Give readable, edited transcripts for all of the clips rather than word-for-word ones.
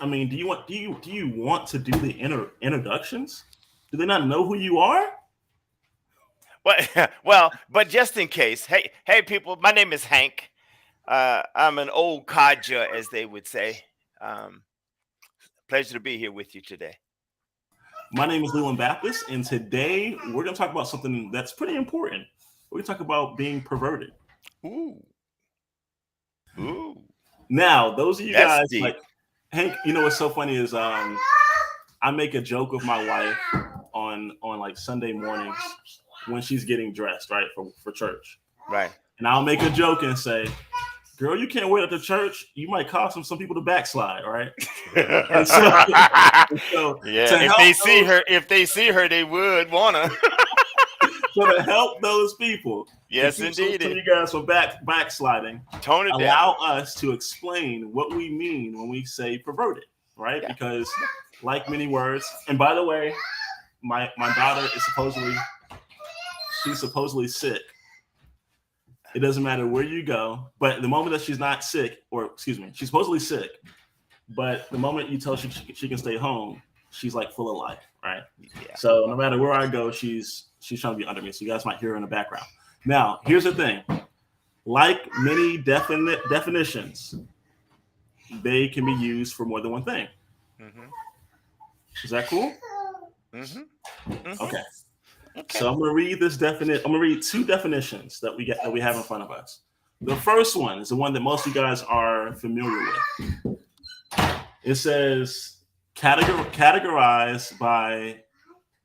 I mean, do you want to do the introductions? Do they not know who you are? But just in case, hey, people, my name is Hank. I'm an old codger, as they would say. Um, Pleasure to be here with you today. My name is Leland Baptist, and today we're going to talk about something that's pretty important. We're going to talk about being perverted. Ooh, ooh, Now, those of you that's guys like deep. Hank, what's so funny is I make a joke with my wife on like Sunday mornings when she's getting dressed, right, for church. Right. And I'll make a joke and say, "Girl, you can't wear it to church. You might cause some people to backslide, right?" And so, Yeah, and so to if help they see those her, they would wanna. so to help those people to Yes, keep some of indeedy. you guys from backsliding, Tone it down. allow us to explain what we mean when we say perverted, right? Yeah. Because like many words, and by the way, my daughter is supposedly sick. It doesn't matter where you go, but the moment that she's not sick, or excuse me, she's supposedly sick, but the moment you tell she can stay home, she's like full of life, right? Yeah. So no matter where I go, she's trying to be under me. So you guys might hear her in the background. Now, here's the thing: like many definite definitions, they can be used for more than one thing. Mhm. Is that cool? Mhm. Mhm. Okay. Okay. So I'm gonna read this definite. I'm gonna read two definitions that we have in front of us. The first one is the one that most of you guys are familiar with. It says categorized by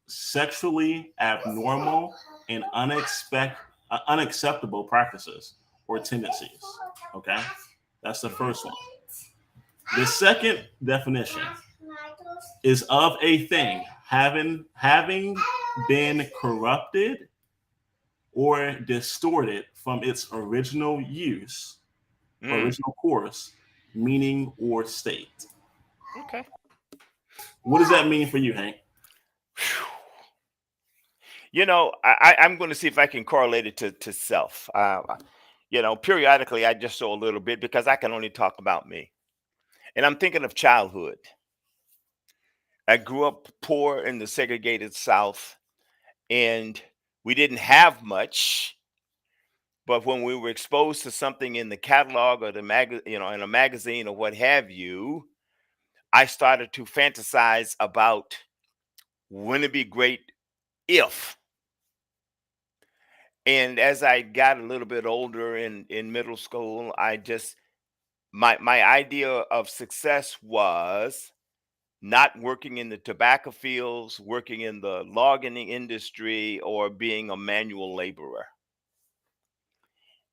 sexually abnormal and unacceptable practices or tendencies. Okay, that's the Mhm. first one. The second definition is of a thing having been corrupted or distorted from its original use, Mm. original course, meaning, or state. Okay. What does that mean for you, Hank? I'm going to see if I can correlate it to self. Periodically I just show a little bit because I can only talk about me. And I'm thinking of childhood. I grew up poor in the segregated South, and we didn't have much. But when we were exposed to something in the catalog or in a magazine or what have you, I started to fantasize about wouldn't it be great if. And as I got a little bit older in middle school, I just my idea of success was not working in the tobacco fields, working in the logging industry, or being a manual laborer.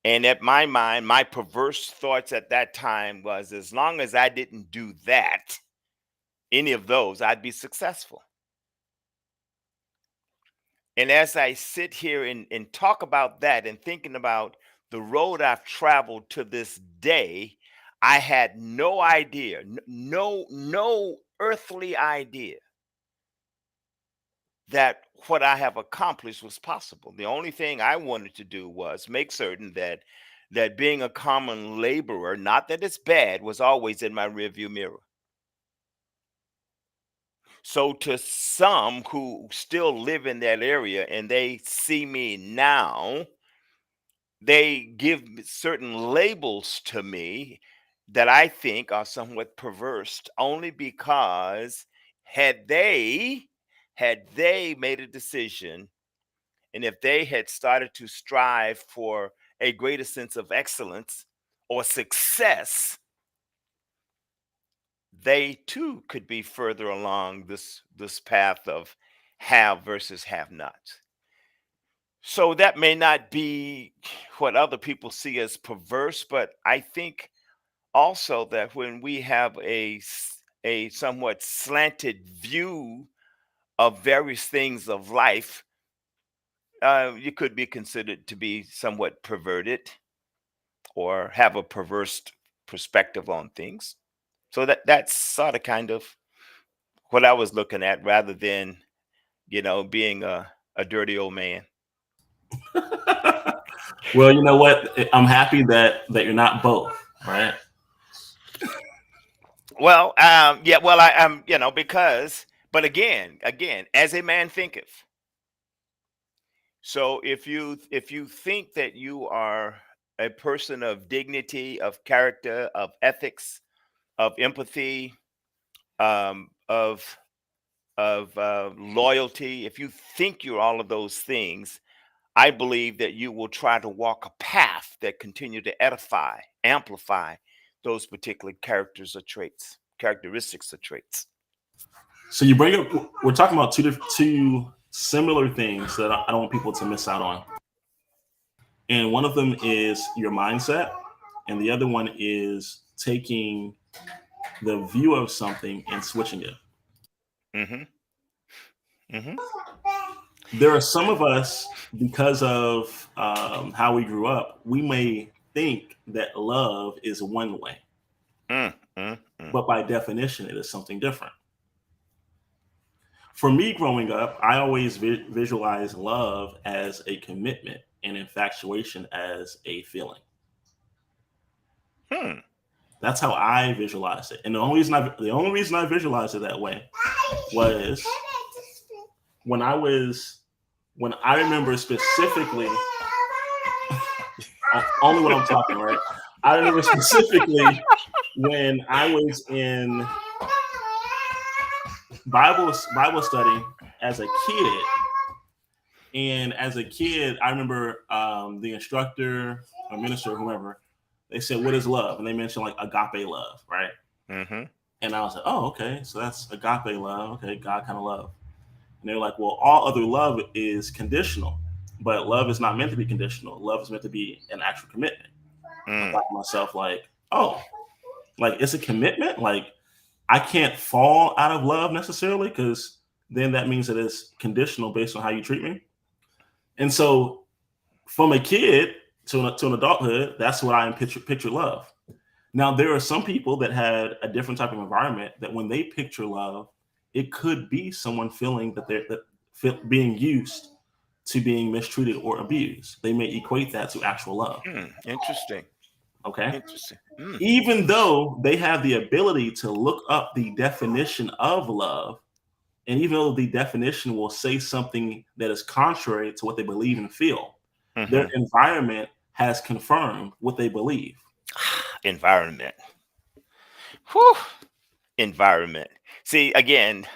And at my mind, my perverse thoughts at that time was as long as I didn't do that, any of those, I'd be successful. And as I sit here and talk about that and thinking about the road I've traveled to this day, I had no idea, no earthly idea that what I have accomplished was possible. The only thing I wanted to do was make certain that being a common laborer, not that it's bad, was always in my rearview mirror. So to some who still live in that area and they see me now, they give certain labels to me that I think are somewhat perverse only because had they had they made a decision, and if they had started to strive for a greater sense of excellence or success, they too could be further along this path of have versus have not. So that may not be what other people see as perverse, but I think also that when we have a somewhat slanted view of various things of life, you could be considered to be somewhat perverted or have a perverse perspective on things. So that's sort of kind of what I was looking at rather than, being a dirty old man. Well, you know what? I'm happy that you're not both, right? Well, yeah, well, because, but again, as a man thinketh. So if you think that you are a person of dignity, of character, of ethics, of empathy, of loyalty, if you think you're all of those things, I believe that you will try to walk a path that continue to edify, amplify those particular characteristics or traits. So you bring up, we're talking about two similar things that I don't want people to miss out on. And one of them is your mindset, and the other one is taking the view of something and switching it. Mm-hmm. Mm-hmm. There are some of us, because of how we grew up, we may think that love is one way, Mm, mm, mm. but by definition, it is something different. For me, growing up, I always visualize love as a commitment and infatuation as a feeling. Hmm. That's how I visualized it. And the only reason I visualized it that way was when I remember specifically, only when I'm talking, right? I remember specifically when I was in Bible study as a kid. And as a kid, I remember the instructor or minister or whoever, they said, "What is love?" And they mentioned like agape love, right? Mm-hmm. And I was like, "Oh, okay, so that's agape love. Okay, God kind of love." And they're like, "Well, all other love is conditional, but love is not meant to be conditional. Love is meant to be an actual commitment." I Mm. thought to myself, like, "Oh, like it's a commitment. Like I can't fall out of love necessarily because then that means that it's conditional based on how you treat me." And so from a kid to an adulthood, that's what I picture love. Now, there are some people that had a different type of environment that when they picture love, it could be someone feeling that being used to being mistreated or abused. They may equate that to actual love. Mm. Interesting. Okay. Interesting. Mm. Even though they have the ability to look up the definition of love, and even though the definition will say something that is contrary to what they believe and feel, their Mm-hmm. environment has confirmed what they believe. Environment. Whew. Environment. See, again,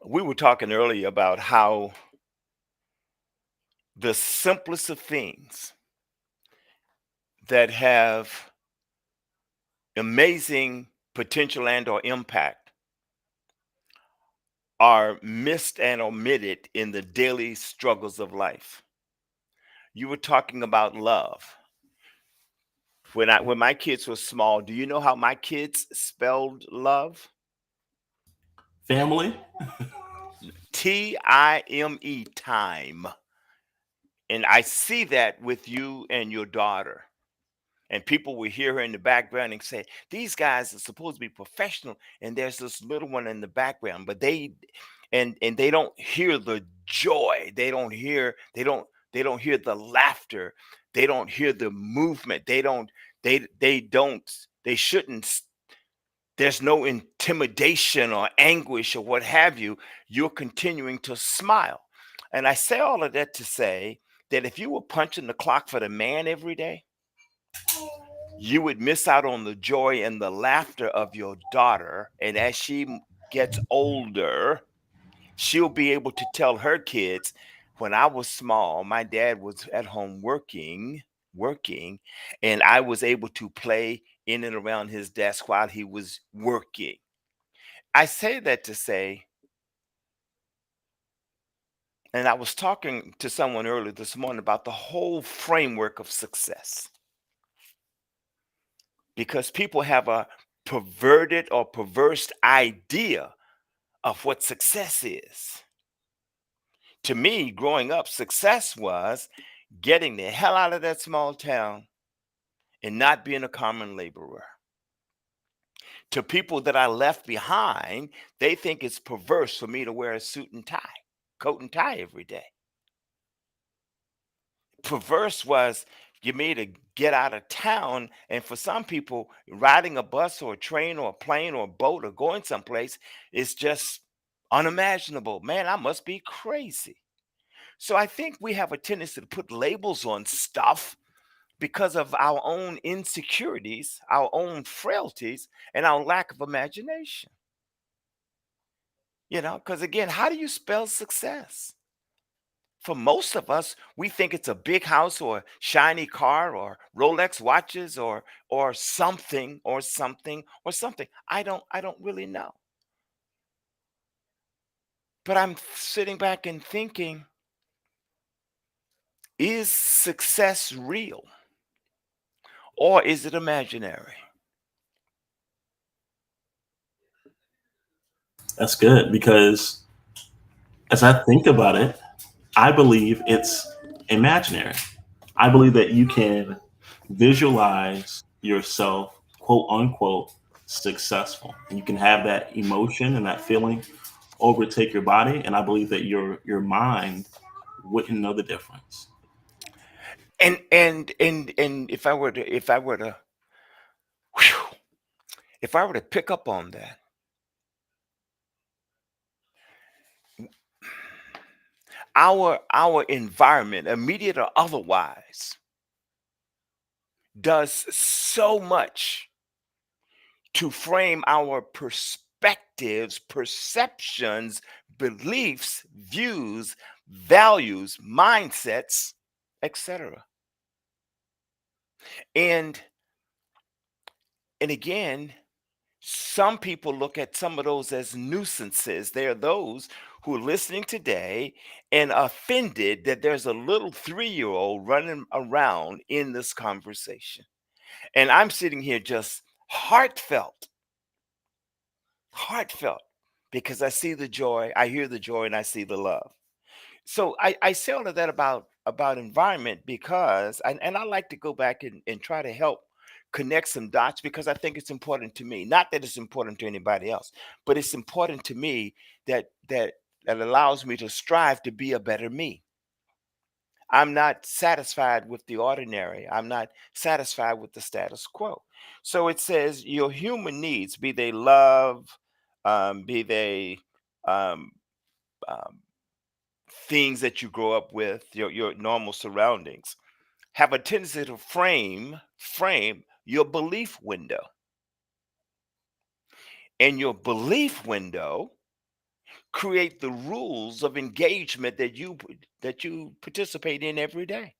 we were talking earlier about how the simplest of things that have amazing potential and or impact are missed and omitted in the daily struggles of life. You were talking about love. When my kids were small, do you know how my kids spelled love? Family, Time, time. And I see that with you and your daughter. And people will hear her in the background and say, "These guys are supposed to be professional, and there's this little one in the background." But they don't hear the joy. They don't hear the laughter. They don't hear the movement. They shouldn't. There's no intimidation or anguish or what have you. You're continuing to smile. And I say all of that to say that if you were punching the clock for the man every day, you would miss out on the joy and the laughter of your daughter. And as she gets older, she'll be able to tell her kids, "When I was small, my dad was at home working, and I was able to play in and around his desk while he was working." I say that to say, and I was talking to someone earlier this morning about the whole framework of success, because people have a perverted or perverse idea of what success is. To me, growing up, success was getting the hell out of that small town and not being a common laborer. To people that I left behind, they think it's perverse for me to wear a suit and tie, coat and tie every day. Perverse was You may to get out of town. And for some people, riding a bus or a train or a plane or a boat or going someplace is just unimaginable. Man, I must be crazy. So I think we have a tendency to put labels on stuff because of our own insecurities, our own frailties, and our lack of imagination. Because again, how do you spell success? For most of us, we think it's a big house or a shiny car or Rolex watches or something or something or something. I don't really know. But I'm sitting back and thinking, is success real or is it imaginary? That's good because as I think about it, I believe it's imaginary. I believe that you can visualize yourself, quote unquote, successful. And you can have that emotion and that feeling overtake your body. And I believe that your mind wouldn't know the difference. And whew, if I were to pick up on that, our environment, immediate or otherwise, does so much to frame our perspectives, perceptions, beliefs, views, values, mindsets, etc. And and again, some people look at some of those as nuisances. They are those who are listening today and offended that there's a little 3-year-old running around in this conversation. And I'm sitting here just heartfelt, heartfelt, because I see the joy, I hear the joy, and I see the love. So I say all of that about environment because and I like to go back and try to help connect some dots because I think it's important to me. Not that it's important to anybody else, but it's important to me that allows me to strive to be a better me. I'm not satisfied with the ordinary. I'm not satisfied with the status quo. So it says your human needs, be they love, be they um, um, things that you grow up with, your normal surroundings, have a tendency to frame your belief window. And your belief window create the rules of engagement that you participate in every day.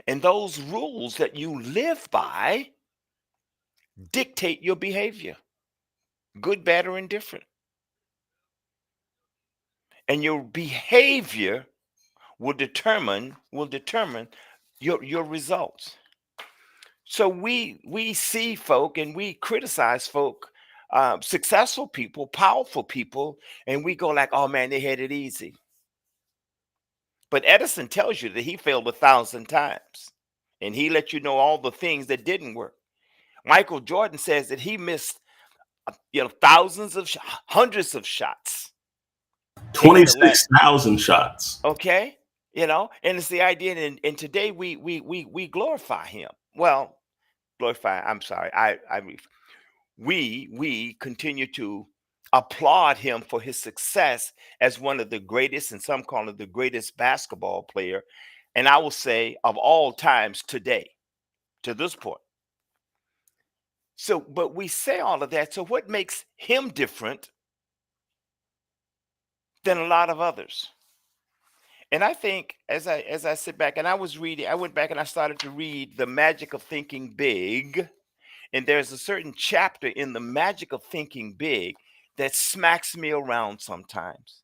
And those rules that you live by dictate your behavior, good, bad, or indifferent. And your behavior will determine your results. So we see folk and we criticize folk, successful people, powerful people, and we go like, "Oh man, they had it easy." But Edison tells you that he failed 1,000 times, and he let you know all the things that didn't work. Michael Jordan says that he missed, thousands of hundreds of shots. He had a lot. 26,000 shots. Okay, and it's the idea. And today we glorify him. Well, glorify. I'm sorry. We continue to applaud him for his success as one of the greatest, and some call it the greatest basketball player, and I will say of all times today, to this point. So, but we say all of that. So, what makes him different than a lot of others? And I think as I sit back and I was reading, I went back and I started to read The Magic of Thinking Big. And there's a certain chapter in The Magic of Thinking Big that smacks me around sometimes.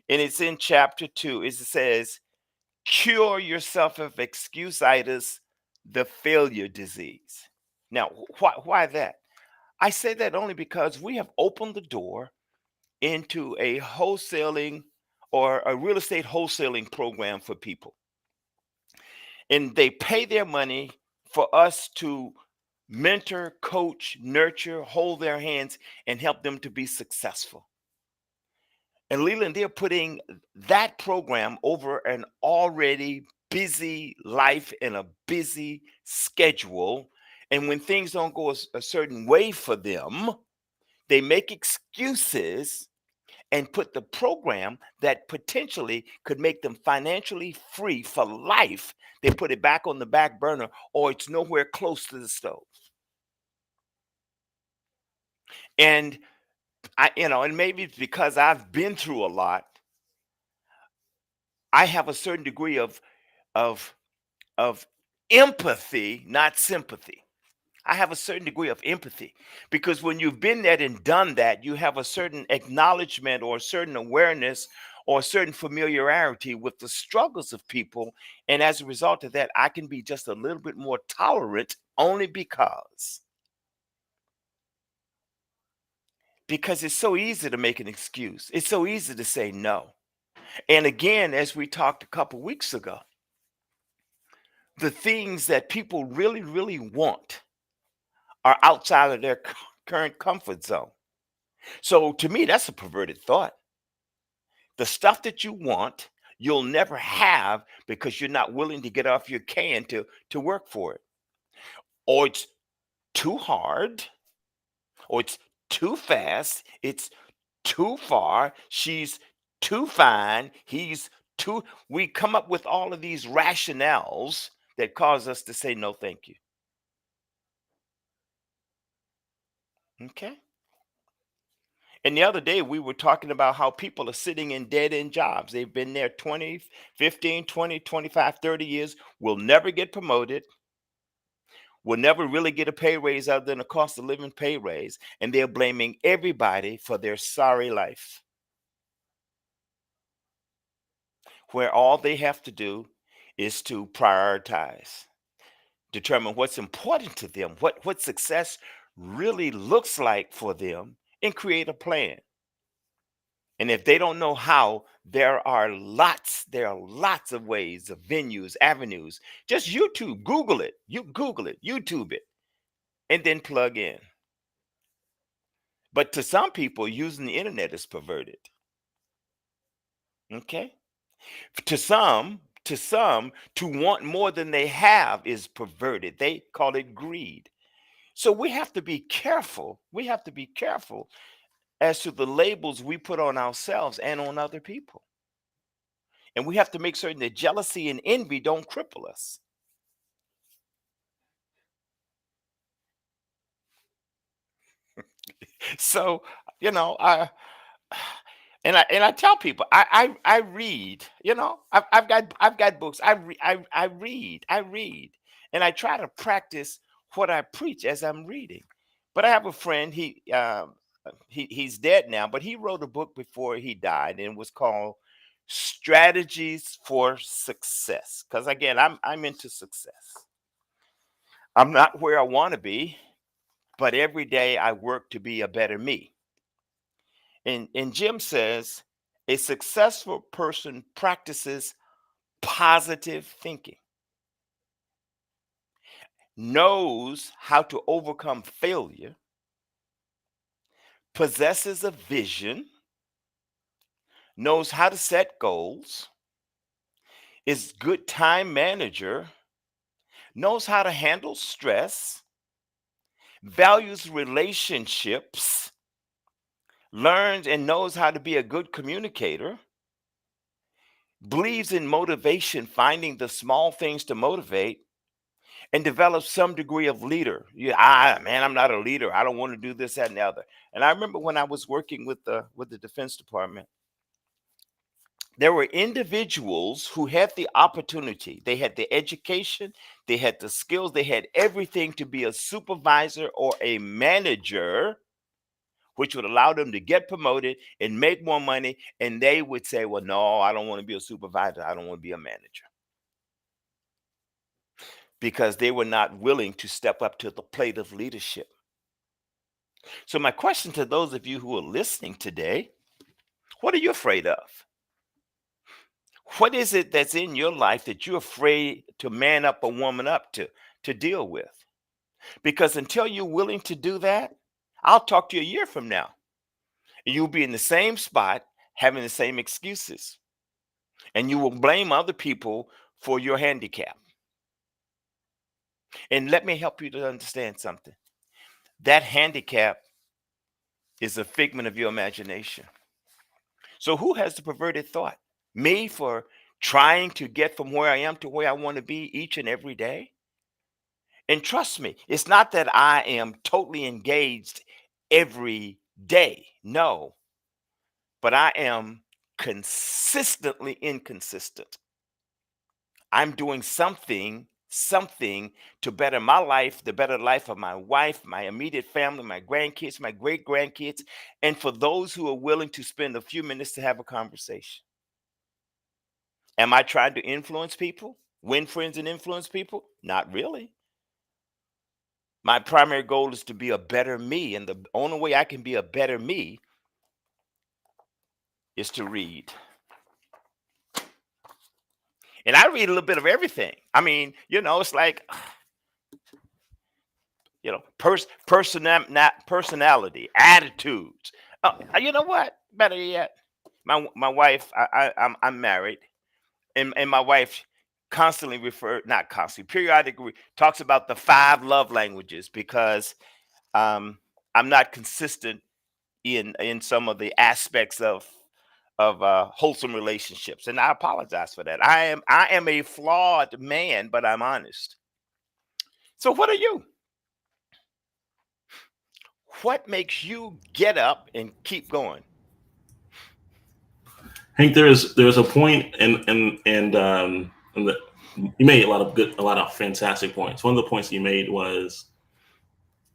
And it's in chapter 2. It says, cure yourself of excuse-itis, the failure disease. Now, why that? I say that only because we have opened the door into a wholesaling or a real estate wholesaling program for people. And they pay their money for us to mentor, coach, nurture, hold their hands, and help them to be successful. And Leland, they're putting that program over an already busy life and a busy schedule. And when things don't go a certain way for them, they make excuses and put the program that potentially could make them financially free for life. They put it back on the back burner, or it's nowhere close to the stove. And and maybe it's because I've been through a lot, I have a certain degree of of empathy, not sympathy. I have a certain degree of empathy because when you've been there and done that, you have a certain acknowledgement or a certain awareness or a certain familiarity with the struggles of people. And as a result of that, I can be just a little bit more tolerant only because it's so easy to make an excuse. It's so easy to say no. And again, as we talked a couple weeks ago, the things that people really, really want are outside of their current comfort zone. So to me, that's a perverted thought. The stuff that you want, you'll never have because you're not willing to get off your can to work for it. Or it's too hard, or it's too fast, it's too far, she's too fine, he's too. We come up with all of these rationales that cause us to say no, thank you. Okay. And the other day, we were talking about how people are sitting in dead end jobs. They've been there 20, 15, 20, 25, 30 years, will never get promoted, will never really get a pay raise other than a cost of living pay raise. And they're blaming everybody for their sorry life, where all they have to do is to prioritize, determine what's important to them, what success really looks like for them, and create a plan. And if they don't know how, there are lots of ways, of venues, avenues. Just Google it. You Google it, YouTube it, and then plug in. But to some people, using the internet is perverted. Okay? To some, to want more than they have is perverted. They call it greed. So we have to be careful. We have to be careful as to the labels we put on ourselves and on other people. And we have to make certain that jealousy and envy don't cripple us. So, I and I tell people I read. I've got books. I read, and I try to practice what I preach as I'm reading. But I have a friend. He's dead now, but he wrote a book before he died, and it was called Strategies for Success. Because again, I'm into success. I'm not where I want to be, but every day I work to be a better me. And Jim says a successful person practices positive thinking, knows how to overcome failure, possesses a vision, knows how to set goals, is good time manager, knows how to handle stress, values relationships, learns and knows how to be a good communicator, believes in motivation, finding the small things to motivate, and develops some degree of leader. Yeah, man, I'm not a leader. I don't want to do this, that, and the other. And I remember when I was working with the Defense Department, there were individuals who had the opportunity, they had the education, they had the skills, they had everything to be a supervisor or a manager, which would allow them to get promoted and make more money. And they would say, well, no, I don't want to be a supervisor. I don't want to be a manager, because they were not willing to step up to the plate of leadership. So, my question to those of you who are listening today: what are you afraid of? What is it that's in your life that you're afraid to man up or woman up to deal with? Because until you're willing to do that, I'll talk to you a year from now, and you'll be in the same spot having the same excuses. And you will blame other people for your handicap. And let me help you to understand something. That handicap is a figment of your imagination. So who has the perverted thought? Me, for trying to get from where I am to where I want to be each and every day? And trust me, it's not that I am totally engaged every day. No, but I am consistently inconsistent. I'm doing something to better my life, the better life of my wife, my immediate family, my grandkids, my great grandkids, and for those who are willing to spend a few minutes to have a conversation. Am I trying to influence people, win friends, and influence people? Not really. My primary goal is to be a better me, and the only way I can be a better me is to read. And I read a little bit of everything. I mean, it's like, personality, attitudes. You know what? Better yet, my wife. I'm married, and my wife constantly not constantly, periodically talks about the 5 love languages because I'm not consistent in some of the aspects of wholesome relationships, and I apologize for that. I am a flawed man, but I'm honest. So what are you? What makes you get up and keep going? Hank, there's a point, and you made a lot of fantastic points. One of the points you made was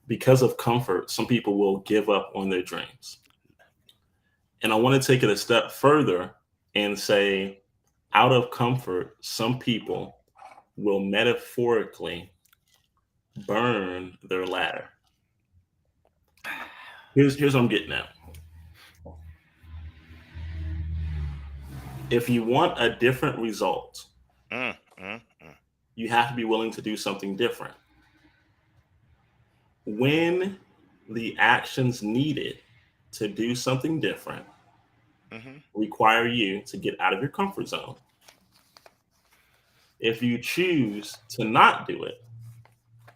because of comfort, some people will give up on their dreams. And I want to take it a step further and say, out of comfort, some people will metaphorically burn their ladder. Here's what I'm getting at. If you want a different result, Mm, mm, mm. you have to be willing to do something different. When the actions needed to do something different Hmm. require you to get out of your comfort zone, if you choose to not do it,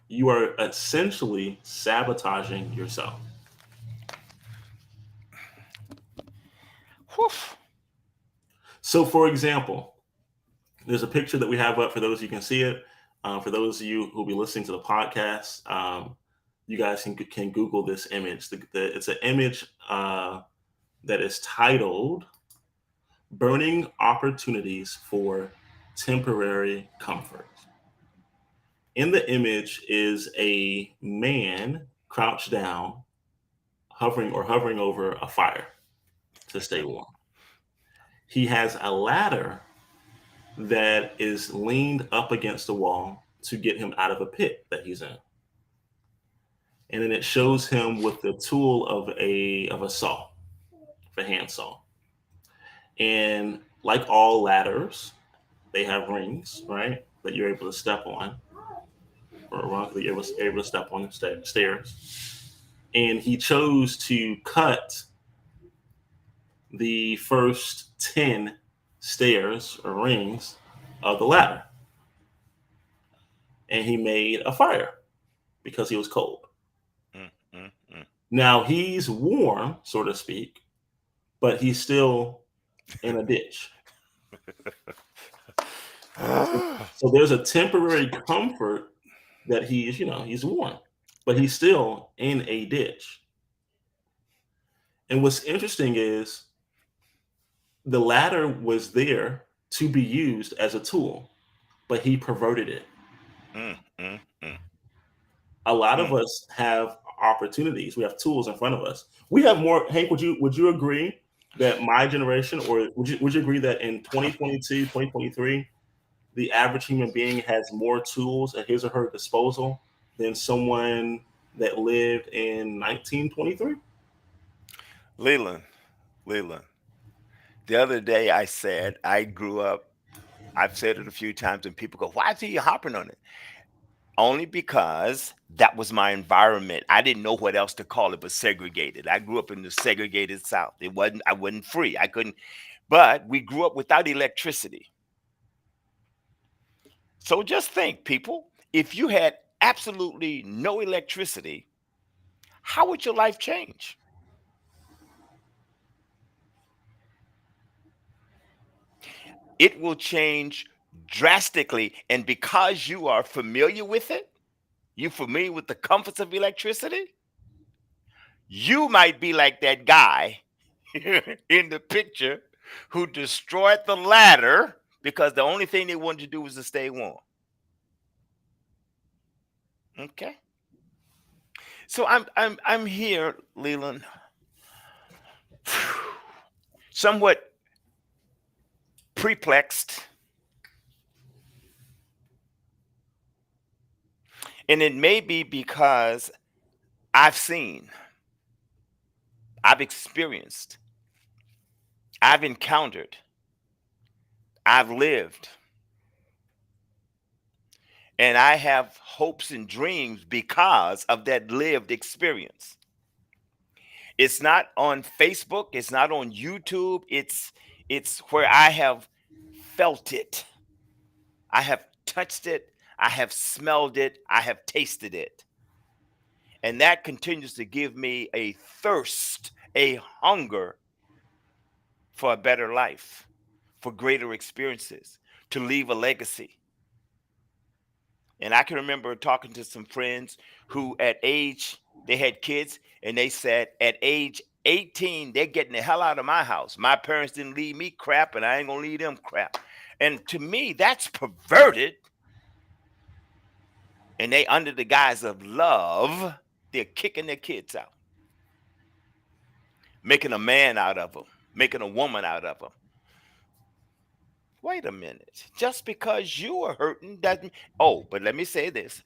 you are essentially sabotaging yourself. Whew. So, for example, there's a picture that we have up for those of you can see it. For those of you who'll be listening to the podcast, you guys can Google this image. It's an image that is titled "Burning Opportunities for Temporary Comfort." In the image is a man crouched down, hovering over a fire to stay warm. He has a ladder that is leaned up against the wall to get him out of a pit that he's in. And then it shows him with the tool of a saw, a hand saw. And like all ladders, they have rings, right? That you're able to step on, or a rung that you're able to step on the stairs. And he chose to cut the first 10 stairs or rings of the ladder. And he made a fire because he was cold. Mm, mm, mm. Now he's warm, so to speak, but he's still in a ditch. So there's a temporary comfort that he's warm, but he's still in a ditch. And what's interesting is the ladder was there to be used as a tool, but he perverted it. Mm, mm, mm, A lot of mm. us have opportunities. We have tools in front of us. We have more. Hank, would you agree that my generation, or would you agree that in 2022, 2023, the average human being has more tools at his or her disposal than someone that lived in 1923? Leland, Leland. The other day I said I grew up. I've said it a few times, and people go, "Why is he hopping on it?" Only because that was my environment. I didn't know what else to call it but segregated. I grew up in the segregated South. I wasn't free. I couldn't, but we grew up without electricity. So just think, people, if you had absolutely no electricity, how would your life change? It will change drastically. And because you are familiar with it, you familiar with the comforts of electricity, you might be like that guy in the picture who destroyed the ladder because the only thing they wanted to do was to stay warm. Okay. So I'm here, Leland, somewhat perplexed. And it may be because I've seen, I've experienced, I've encountered, I've lived, and I have hopes and dreams because of that lived experience. It's not on Facebook, it's not on YouTube, it's where I have felt it. I have touched it, I have smelled it, I have tasted it. And that continues to give me a thirst, a hunger for a better life, for greater experiences, to leave a legacy. And I can remember talking to some friends who they had kids, and they said at age 18, they're getting the hell out of my house. My parents didn't leave me crap, and I ain't gonna leave them crap. And to me, that's perverted. And they, under the guise of love, they're kicking their kids out, making a man out of them, making a woman out of them. Wait a minute. Just because you are hurting doesn't. Oh, but let me say this.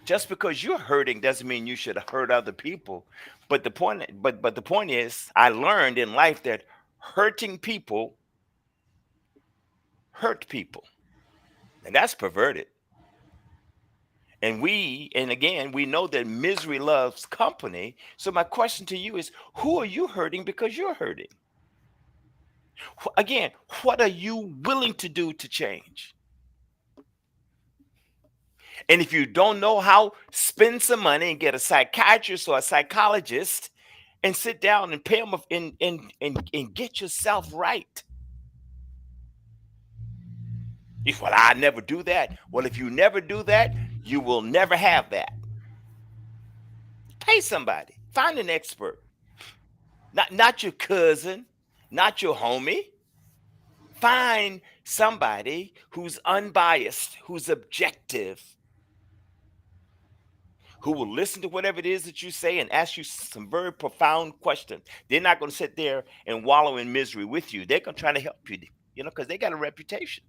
Just because you're hurting doesn't mean you should hurt other people. But the point is, I learned in life that hurting people hurt people. And that's perverted. And again, we know that misery loves company. So my question to you is, who are you hurting because you're hurting? Again, what are you willing to do to change? And if you don't know how, spend some money and get a psychiatrist or a psychologist and sit down and pay them and get yourself right. Well, I never do that. Well, if you never do that, you will never have that. Pay somebody. Find an expert. Not your cousin, not your homie. Find somebody who's unbiased, who's objective, who will listen to whatever it is that you say and ask you some very profound questions. They're not going to sit there and wallow in misery with you. They're going to try to help you, because they got a reputation.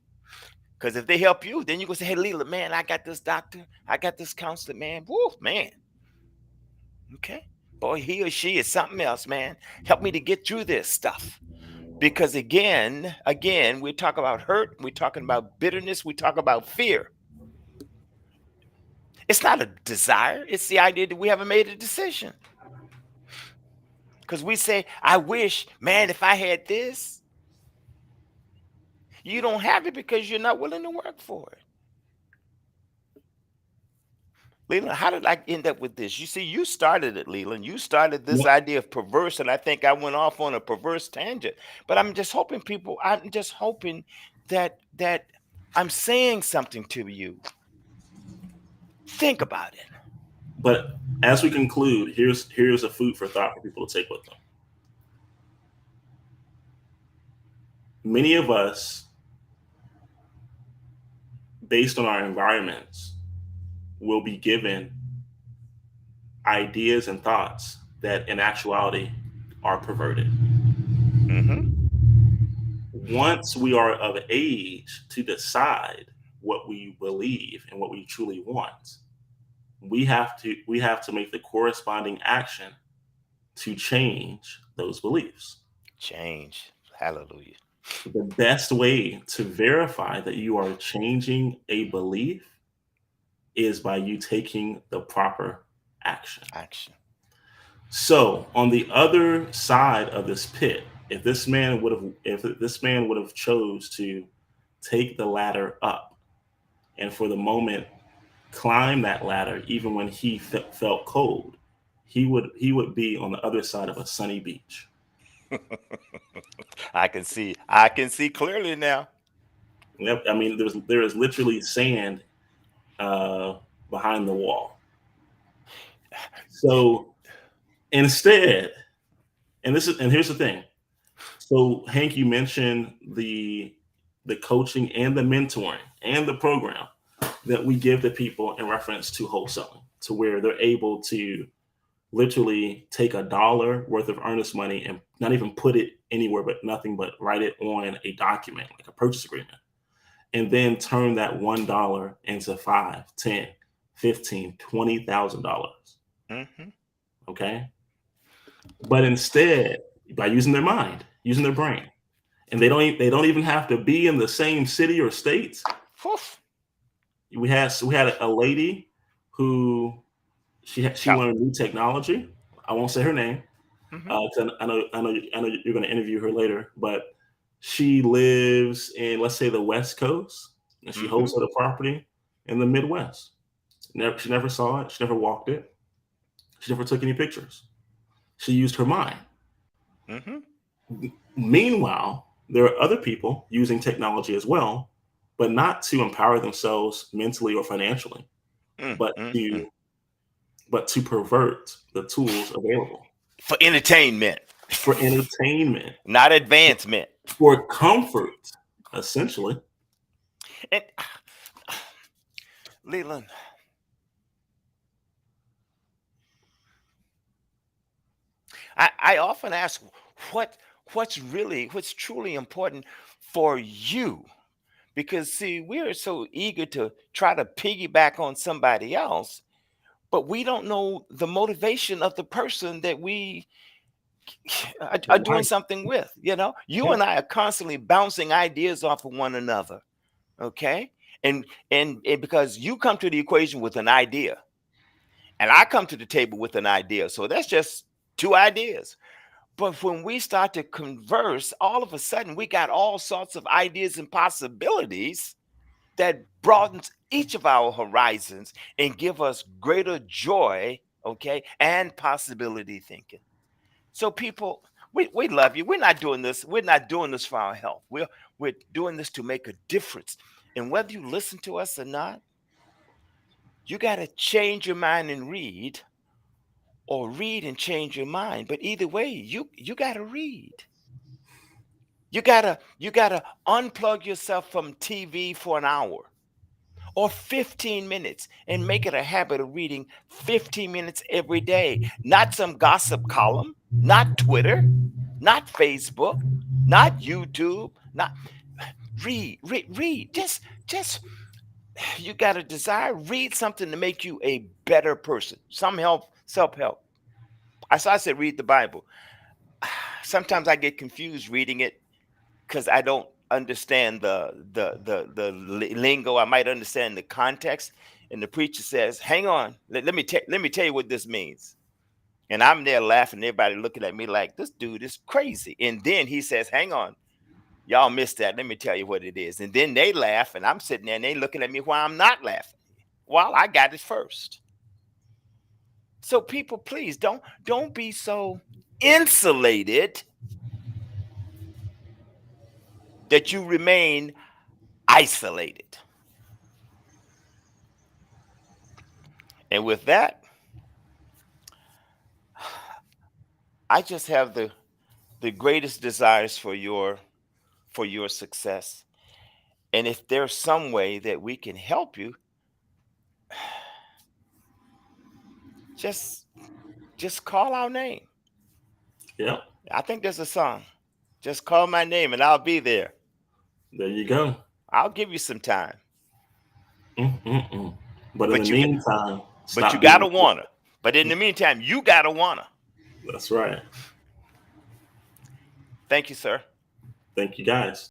Because if they help you, then you're going to say, hey, Leela, man, I got this doctor. I got this counselor, man. Woo, man. Okay. Boy, he or she is something else, man. Help me to get through this stuff. Because again, we talk about hurt. We're talking about bitterness. We talk about fear. It's not a desire. It's the idea that we haven't made a decision. Because we say, I wish, man, if I had this. You don't have it because you're not willing to work for it. Leland, how did I end up with this? You see, you started it, Leland. You started this idea of perverse, and I think I went off on a perverse tangent. But I'm just hoping that I'm saying something to you. Think about it. But as we conclude, here's a food for thought for people to take with them. Many of us, based on our environments, will be given ideas and thoughts that in actuality are perverted. Mm-hmm. Once we are of age to decide what we believe and what we truly want, we have to make the corresponding action to change those beliefs. Change. Hallelujah. The best way to verify that you are changing a belief is by you taking the proper action. So on the other side of this pit, if this man would have chose to take the ladder up, and for the moment climb that ladder even when he felt cold. He would be on the other side of a sunny beach. I can see clearly now. Yep, I mean there is literally sand uh, behind the wall. So instead, and here's the thing. So Hank, you mentioned the coaching and the mentoring and the program that we give to people in reference to wholesaling, to where they're able to literally take $1 worth of earnest money and not even put it anywhere but nothing but write it on a document like a purchase agreement, and then turn that $1 into 5, 10, 15, $20,000. Hmm. Okay. But instead, by using their mind, using their brain, and they don't even have to be in the same city or state. We had a lady who she Chop. learned new technology. I won't say her name. Hmm. 'Cause I know you're going to interview her later, but she lives in, let's say, the West Coast, and she Hmm. holds a property in the Midwest. She never saw it. She never walked it. She never took any pictures. She used her mind. Hmm. Meanwhile, there are other people using technology as well, but not to empower themselves mentally or financially, but Mm-mm. to pervert the tools available For entertainment, for entertainment, not advancement. for comfort, essentially. And Leland, I often ask what what's truly important for you, because see, we're so eager to try to piggyback on somebody else, but we don't know the motivation of the person that we are doing Right. something with. You Yeah. and I are constantly bouncing ideas off of one another. Okay. And because you come to the equation with an idea, and I come to the table with an idea. So that's just two ideas. But when we start to converse, all of a sudden we got all sorts of ideas and possibilities that broadens each of our horizons and give us greater joy, okay, and possibility thinking. So people, we love you. We're not doing this for our health. We're doing this to make a difference. And whether you listen to us or not, you got to change your mind and read, or read and change your mind. But either way, you got to read. You got to unplug yourself from TV for an hour or 15 minutes and make it a habit of reading 15 minutes every day. Not some gossip column, not Twitter, not Facebook, not YouTube, not read. Just you got a desire, read something to make you a better person. Some help, self-help. I said read the Bible. Sometimes I get confused reading it because I don't understand the lingo. I might understand the context. And the preacher says, "Hang on, let me tell you what this means." And I'm there laughing, everybody looking at me like this dude is crazy. And then he says, "Hang on, y'all missed that. Let me tell you what it is." And then they laugh, and I'm sitting there and they looking at me while I'm not laughing. Well, I got it first. So people, please don't be so insulated that you remain isolated. And with that, I just have the greatest desires for your success. And if there's some way that we can help you, just just call our name. Yeah. I think there's a song. Just call my name and I'll be there. There you go. I'll give you some time. Mm-mm-mm. But in the But you got meantime, but you stop gotta being. wanna. But in the meantime, you gotta wanna. That's right. Thank you, sir. Thank you, guys.